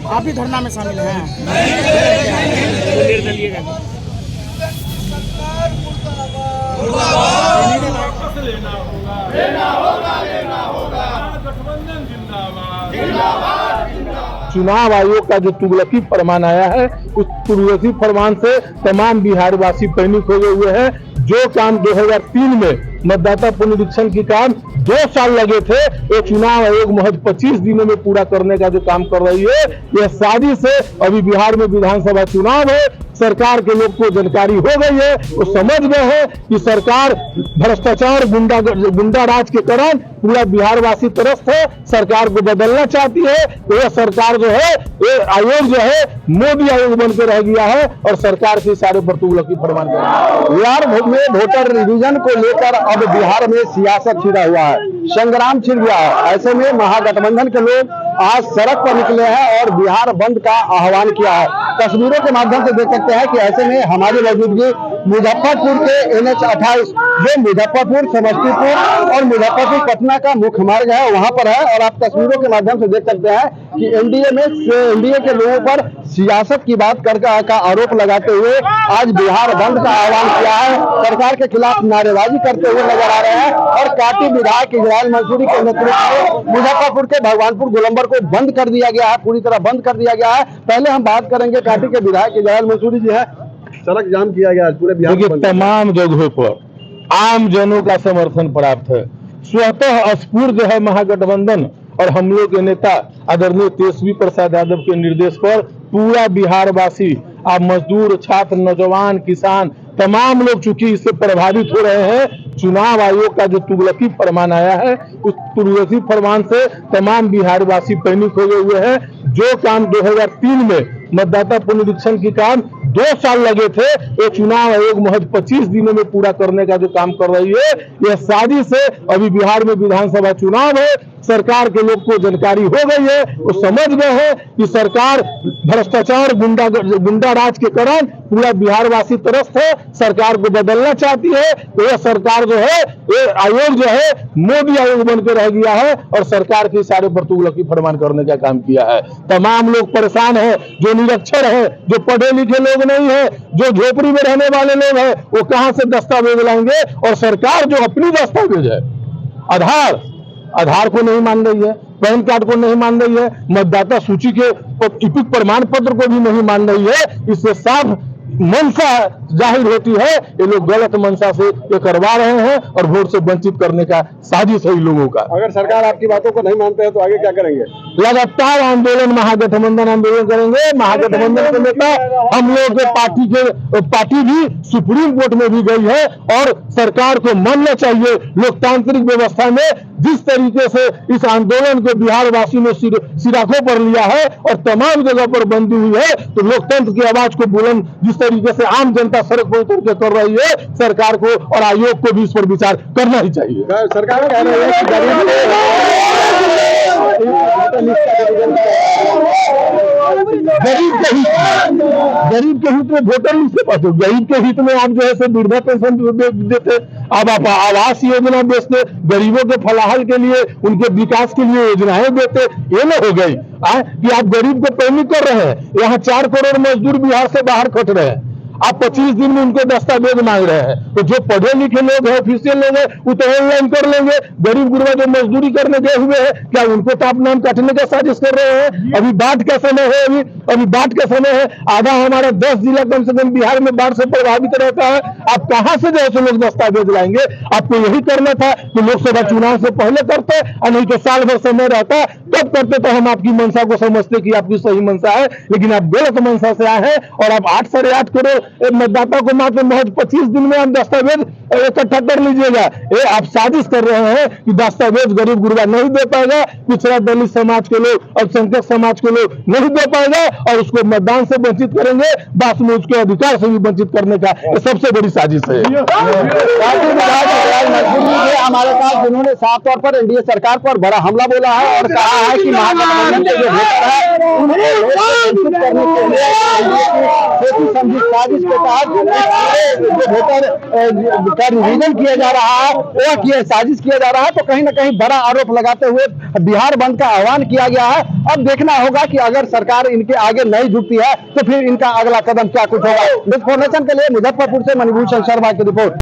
आप भी धरना में शामिल हैं? चुनाव आयोग का जो तुगलकी फरमान आया है, उस तुगलकी फरमान से तमाम बिहारवासी पैनिक हो गए हुए हैं। जो काम 2003 में मतदाता पुनरीक्षण की काम 2 साल लगे थे, वो चुनाव आयोग महज 25 दिनों में पूरा करने का जो काम कर रही है, यह साजिश है। अभी बिहार में विधानसभा चुनाव है, सरकार के लोग को जानकारी हो गई है, वो समझ गए हैं कि सरकार भ्रष्टाचार गुंडा राज के कारण पूरा बिहारवासी त्रस्त है, सरकार को बदलना चाहती है। तो यह सरकार जो है, ये आयोग जो है मोदी आयोग बनकर रह गया है और सरकार के इशारे पर तुगलकी फरमान कर रहा है। बिहार में वोटर रिवीजन को लेकर अब बिहार में सियासत छिड़ा हुआ है, संग्राम छिड़ गया है। ऐसे में महागठबंधन के लोग आज सड़क पर निकले हैं और बिहार बंद का आह्वान किया है। तस्वीरों के माध्यम से देख सकते हैं कि ऐसे में हमारी मौजूदगी मुजफ्फरपुर के NH 28 जो मुजफ्फरपुर समस्तीपुर और मुजफ्फरपुर पटना का मुख्य मार्ग है, वहां पर है। और आप तस्वीरों के माध्यम से देख सकते हैं कि एनडीए के लोगों पर सियासत की बात का आरोप लगाते हुए आज बिहार बंद का आह्वान किया है। सरकार के खिलाफ नारेबाजी करते हुए नजर आ रहे हैं और काटी विधायक इजराइल मंसूरी के नेतृत्व में मुजफ्फरपुर के भगवानपुर गोलंबर को बंद कर दिया गया है, पूरी तरह बंद कर दिया गया है। पहले हम बात करेंगे काटी के विधायक इजराइल मंसूरी जी है। सड़क जाम किया गया पूरे बिहार में, तमाम जगहों पर आम जनों का समर्थन प्राप्त है। स्वतः स्फूर्त है महागठबंधन और हम लोग के नेता आदरणीय तेजस्वी प्रसाद यादव के निर्देश पर पूरा बिहारवासी, आप मजदूर, छात्र, नौजवान, किसान, तमाम लोग चूंकि इससे प्रभावित हो रहे हैं। चुनाव आयोग का जो तुगलकी फरमान आया है, उस तुगलकी फरमान से तमाम बिहारवासी पैनिक हो गए हुए हैं। जो काम 2003 में मतदाता पुनरीक्षण की काम 2 साल लगे थे, वो चुनाव आयोग महज 25 दिनों में पूरा करने का जो काम कर रही है, यह साजिश है। अभी बिहार में विधानसभा चुनाव है, सरकार के लोग को जानकारी हो गई है, वो समझ गए हैं कि सरकार भ्रष्टाचार गुंडा राज के कारण पूरा बिहारवासी त्रस्त है, सरकार को बदलना चाहती है। तो यह सरकार जो है, ये आयोग जो है मोदी आयोग बनकर रह गया है और सरकार के इशारे पर तुगलकी फरमान करने का काम किया है। तमाम लोग परेशान है, जो निरक्षर है, जो पढ़े लिखे लोग नहीं है, जो झोपड़ी में रहने वाले लोग हैं, वो कहां से दस्तावेज लाएंगे। और सरकार जो अपनी दस्तावेज है, आधार को नहीं मान रही है, पैन कार्ड को नहीं मान रही है, मतदाता सूची के इपिक प्रमाण पत्र को भी नहीं मान रही है। इससे साफ मंशा जाहिर होती है, ये लोग गलत मंशा से ये करवा रहे हैं और वोट से वंचित करने का साजिश है इन लोगों का। अगर सरकार आपकी बातों को नहीं मानते हैं तो आगे क्या करेंगे? लगातार आंदोलन, महागठबंधन आंदोलन करेंगे। महागठबंधन के नेता, हम लोग के पार्टी भी सुप्रीम कोर्ट में भी गई है और सरकार को मानना चाहिए। लोकतांत्रिक व्यवस्था में जिस तरीके से इस आंदोलन को बिहारवासी ने सिराखों पर लिया है और तमाम जगह पर बंदी हुई है, तो लोकतंत्र की आवाज को बुलंद जिस तरीके से आम जनता सड़क पर उतर के कर रही है, सरकार को और आयोग को भी इस पर विचार करना ही चाहिए। सरकार कह रही है कि गरीब के हित में वोटर लिस्ट से पास हो। गरीब के हित में आप जो है वृद्धा पेंशन देते, अब आप आवास योजना बेचते, गरीबों के फलाहल के लिए, उनके विकास के लिए योजनाएं देते। ये न हो गई कि आप गरीब को पैनिक कर रहे हैं। यहाँ 4 करोड़ मजदूर बिहार से बाहर खट रहे हैं, आप 25 दिन में उनके दस्तावेज मांग रहे हैं। तो जो पढ़े लिखे लोग हैं, ऑफिशियल लोग हैं, वो तो ऑनलाइन कर लेंगे। गरीब गुरबा जो मजदूरी करने गए हुए हैं, क्या उनको तो आप नाम काटने का साजिश कर रहे हैं? अभी बाढ़ का समय है, अभी बाढ़ का समय है। आधा हमारा 10 जिला कम से कम बिहार में बाढ़ से प्रभावित रहता है। आप कहां से जैसे लोग दस्तावेज लाएंगे? आपको यही करना था कि लोकसभा चुनाव से पहले करते, और नहीं तो साल भर समय रहता तब करते, तो हम आपकी मंशा को समझते कि आपकी सही मंशा है। लेकिन आप गलत मंशा से आए हैं और आप 8 साढ़े 8 करोड़ मतदाता को मात्र महज 25 दिन में आप दस्तावेज इकट्ठा कर लीजिएगा। ये आप साजिश कर रहे हैं कि दस्तावेज गरीब गुरबा नहीं दे पाएगा, पिछड़ा दलित समाज के लोग, अल्पसंख्यक समाज के लोग नहीं दे पाएगा और उसको मतदान से वंचित करेंगे, बाद में उसके अधिकार से भी वंचित करने का सबसे बड़ी साजिश है। पार्टी विधायक जयराज मजबूर जी थे हमारे साथ, जिन्होंने साफ तौर पर एनडीए सरकार पर बड़ा हमला बोला है और कहा है कि महागठबंधन के जो वोटर है उन्हें वंचित करने के लिए एनडीए की सोची समझी साजिश के तहत जो वोटर का रिवीजन किया जा रहा है वो साजिश किया जा रहा है। तो कहीं ना कहीं बड़ा आरोप लगाते हुए बिहार बंद का आह्वान किया गया है। अब देखना होगा कि अगर सरकार इनके आगे नहीं झुकती है तो फिर इनका अगला कदम क्या कुछ होगा। इन्फॉर्मेशन के लिए मुजफ्फरपुर से मणिभूषण शर्मा की रिपोर्ट।